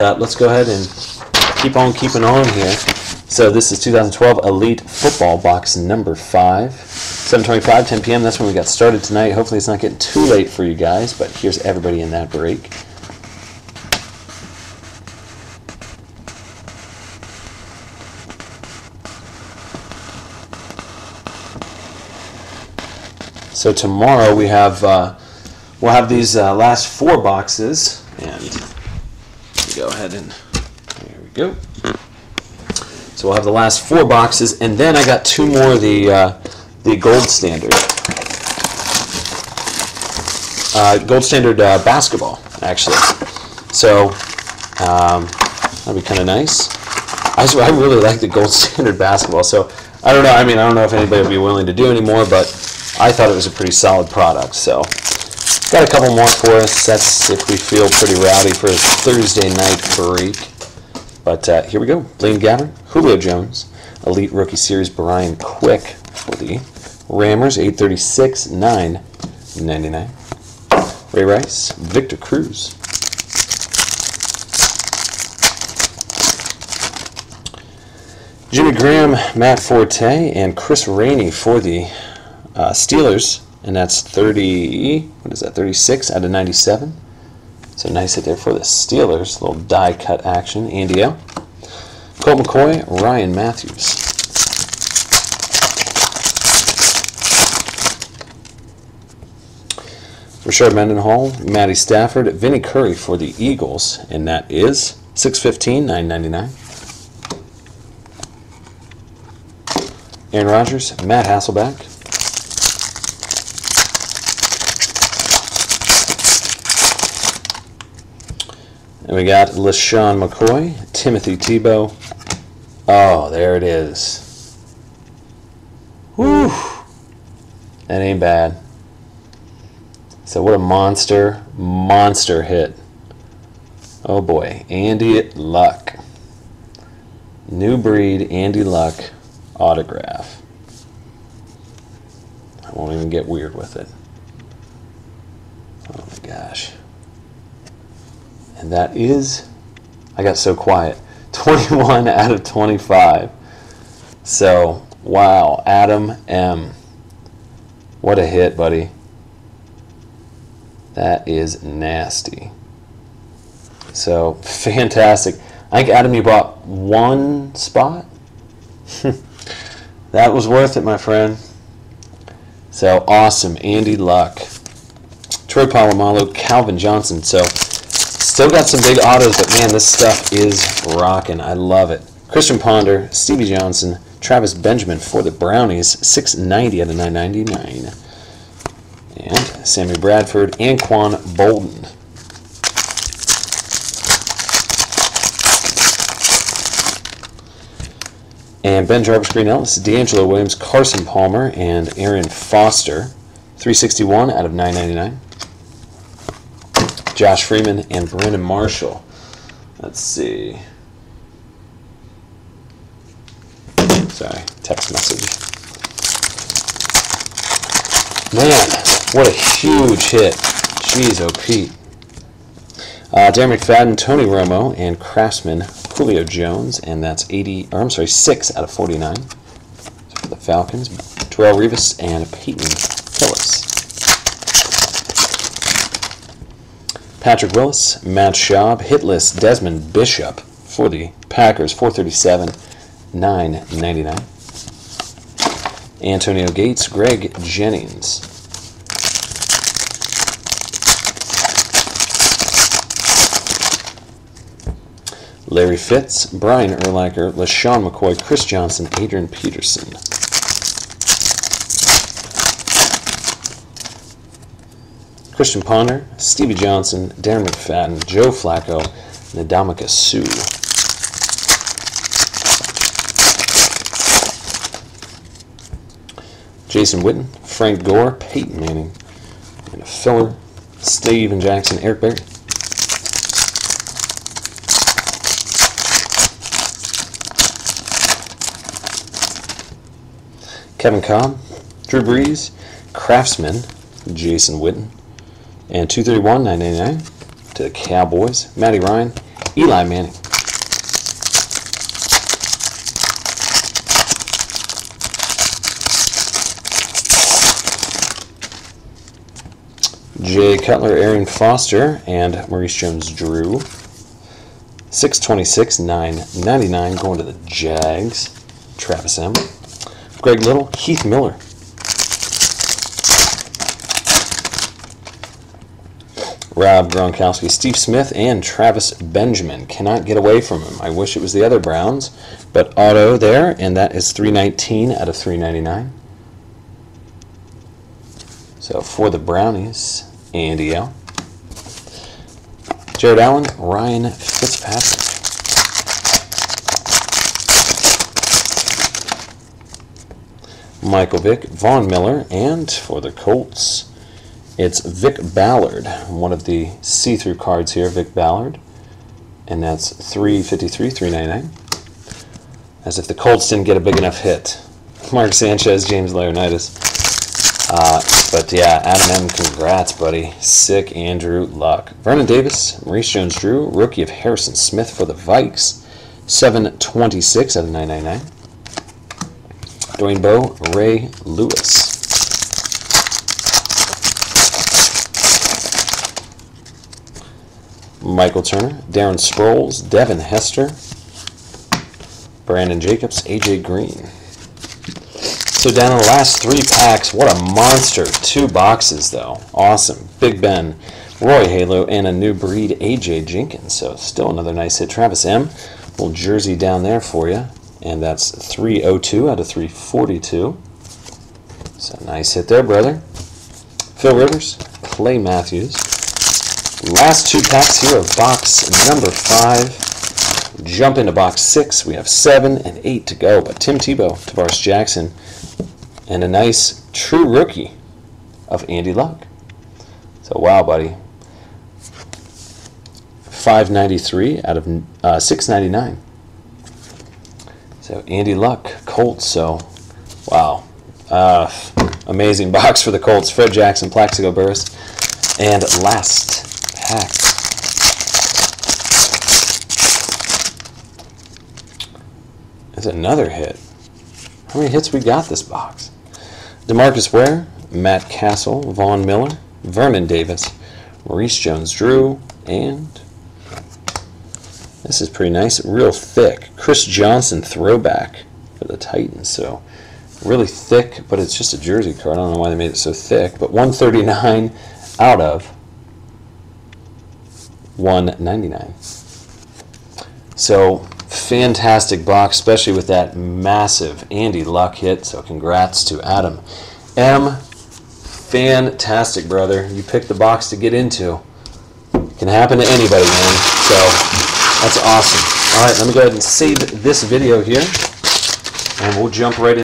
Let's go ahead and keep on keeping on here. So this is 2012 Elite Football Box number 5. 7:25, 10 p.m. That's when we got started tonight. Hopefully it's not getting too late for you guys, but here's everybody in that break. So tomorrow we have we'll have these last 4 boxes, and go ahead and there we go. So we'll have the last 4 boxes, and then I got 2 more of the gold standard basketball, actually. So that'd be kind of nice. I really like the gold standard basketball. So I don't know. I mean, I don't know if anybody would be willing to do any more, but I thought it was a pretty solid product. So got a couple more for us. That's if we feel pretty rowdy for a Thursday night break. But here we go. Blaine Gabbert, Julio Jones, Elite Rookie Series Brian Quick for the Rammers, 836, $9.99. Ray Rice, Victor Cruz. Jimmy Graham, Matt Forte, and Chris Rainey for the Steelers. And that's 36 out of 97. So nice hit there for the Steelers. A little die cut action. Andy L. Colt McCoy, Ryan Matthews. Rashard Mendenhall, Matty Stafford, Vinnie Curry for the Eagles. And that is $6.15, $9.99. Aaron Rodgers, Matt Hasselbeck. And we got LaShawn McCoy, Timothy Tebow. Oh, there it is. Whew. That ain't bad. So what a monster hit. Oh boy, Andy Luck. New breed Andy Luck autograph. I won't even get weird with it. Oh my gosh. And that is, I got so quiet, 21 out of 25. So, wow, Adam M. What a hit, buddy. That is nasty. So, fantastic. I think, Adam, you bought 1 spot? That was worth it, my friend. So, awesome. Andy Luck. Troy Polamalu, Calvin Johnson. So, still got some big autos, but man, this stuff is rocking. I love it. Christian Ponder, Stevie Johnson, Travis Benjamin for the Brownies, $6.90 out of $9.99. And Sammy Bradford, Anquan Bolden. And Ben Jarvis, Green Ellis, D'Angelo Williams, Carson Palmer, and Aaron Foster, $3.61 out of $9.99. Josh Freeman and Brennan Marshall. Let's see. Sorry, text message. Man, what a huge hit. Jeez, oh Pete. Darren McFadden, Tony Romo, and Craftsman, Julio Jones, and that's 6 out of 49. So for the Falcons, Terrell Revis and Peyton Hillis. Patrick Willis, Matt Schaub, Hitless, Desmond Bishop for the Packers, $4.37, $9.99. Antonio Gates, Greg Jennings. Larry Fitz, Brian Urlacher, LaShawn McCoy, Chris Johnson, Adrian Peterson. Christian Ponder, Stevie Johnson, Darren McFadden, Joe Flacco, Ndamukong Suh. Jason Witten, Frank Gore, Peyton Manning, and a filler, Steven Jackson, Eric Berry. Kevin Cobb, Drew Brees, Craftsman, Jason Witten, and $231, $9.99 to the Cowboys. Matty Ryan, Eli Manning. Jay Cutler, Aaron Foster, and Maurice Jones-Drew. 626, 999 going to the Jags. Travis M. Greg Little, Heath Miller. Rob Gronkowski, Steve Smith, and Travis Benjamin. Cannot get away from him. I wish it was the other Browns, but auto there, and that is 319 out of 399. So for the Brownies, Andy L. Jared Allen, Ryan Fitzpatrick. Michael Vick, Von Miller, and for the Colts, it's Vic Ballard, one of the see-through cards here, Vic Ballard, and that's 353, 399. As if the Colts didn't get a big enough hit. Mark Sanchez, James Laurinaitis. But yeah, Adam M, congrats, buddy. Sick Andrew Luck. Vernon Davis, Maurice Jones-Drew, rookie of Harrison Smith for the Vikes, 726 out of 999. Dwayne Bowe, Ray Lewis. Michael Turner, Darren Sproles, Devin Hester, Brandon Jacobs, AJ Green. So down in the last 3 packs, what a monster. 2 boxes, though. Awesome. Big Ben, Roy Halo, and a new breed, AJ Jenkins. So still another nice hit. Travis M, little jersey down there for you. And that's 302 out of 342. So nice hit there, brother. Phil Rivers, Clay Matthews. Last 2 packs here of box number 5. Jump into box 6. We have 7 and 8 to go. But Tim Tebow, Tavares Jackson, and a nice true rookie of Andy Luck. So wow, buddy. 593 out of 699. So Andy Luck, Colts. So wow, amazing box for the Colts. Fred Jackson, Plaxico Burress, and last pack. That's another hit. How many hits we got this box? DeMarcus Ware, Matt Castle, Von Miller, Vernon Davis, Maurice Jones-Drew, and this is pretty nice, real thick. Chris Johnson throwback for the Titans. So really thick, but it's just a jersey card. I don't know why they made it so thick. But 139 out of 199. So fantastic box, especially with that massive Andy Luck hit. So congrats to Adam M. Fantastic, brother. You picked the box to get into. It can happen to anybody, man. So that's awesome. All right, let me go ahead and save this video here, and we'll jump right in.